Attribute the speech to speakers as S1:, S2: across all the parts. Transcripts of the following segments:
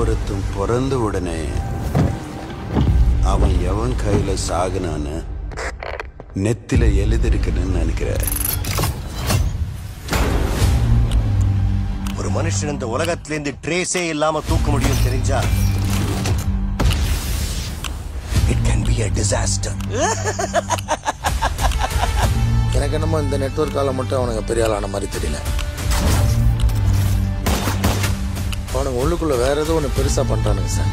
S1: ஒருத்தன் பிறந்த உடனே அவன் எவன் கையில சாகுனான்னு நெத்தில எழுதிருக்கணும்னு நினைக்கிற.
S2: ஒரு மனுஷன் இந்த உலகத்திலிருந்து ட்ரேஸே இல்லாம தூக்க முடியும் தெரிஞ்சா it can be a disaster.
S3: எனக்கு என்னமோ இந்த நெட்வொர்க்கால மட்டும் அவனுங்க பெரிய ஆளான மாதிரி தெரியல. அவனுங்க உள்ளுக்குள்ள வேற ஏதோ ஒன்று பெருசா பண்றானுங்க சார்.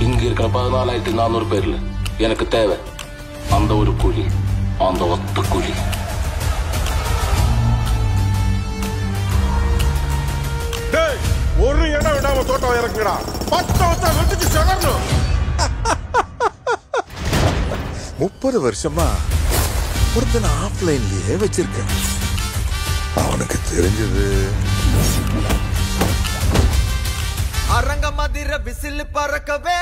S4: இங்க இருக்கிற 14,400 பேர்ல எனக்கு தேவை அந்த ஒரு குழி, அந்த ஒத்த குழி.
S5: ஒரு இடம் விடாம தோட்டம் இறக்குங்கடா. 10 வெட்டிச்சு செலரணும்.
S6: 30 வருஷமா ஒருத்தனை ஆஃப்லைன்லயே வச்சிருக்கேன். அவனுக்கு தெரிஞ்சது
S7: அரங்க மதிர விசில் பறக்கவே.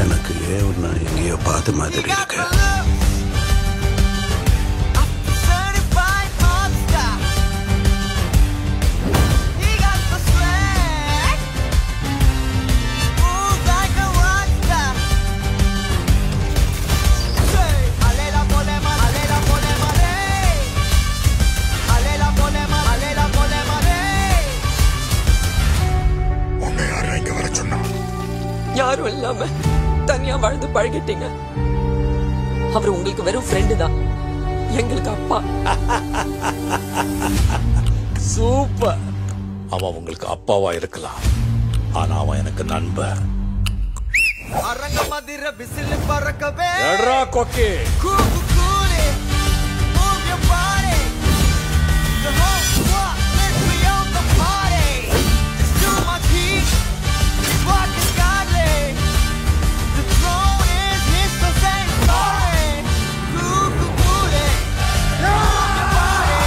S1: எனக்கு ஏன்னா எங்கேயோ பார்த்த மாதிரி இருக்கு.
S8: யாரும் இல்லாம தனியா வாழ்ந்து பழகிட்டீங்க. அவர் உங்களுக்கு வெறும் ஃப்ரெண்டு தான், எங்களுக்கு அப்பா.
S6: சூப்பர். அவன் உங்களுக்கு அப்பாவா இருக்கலாம், ஆனா அவன் எனக்கு நண்பன்.
S7: அரங்க மதிர விசில் பறக்கவே.
S6: எட்ரா கொக்கி.
S7: கூக்கு கூடி move your body. The whole squad, let's be on the party. It's too much heat, it's fucking godly. The throne is his, so say sorry. கூக்கு கூடி move your body.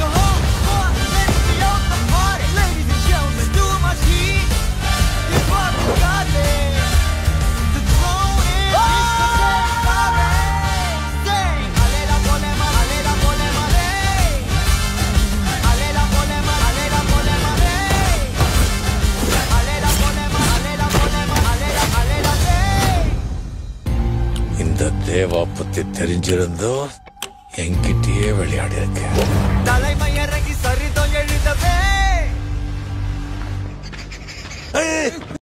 S7: The whole squad, let's be on the party. Ladies and gentlemen, it's too much heat, it's fucking godly. The throne is his, so say sorry. Say, alela polema, alela polema, hey. Alela polema, alela polema, hey. Alela polema, alela polema, alela hey.
S6: இந்த தேவா பத்தி தெரிஞ்சிருந்தோ என்கிட்டயே விளையாடி இருக்க.
S7: தலைமை இறங்கி சரிதம் எழுதவே.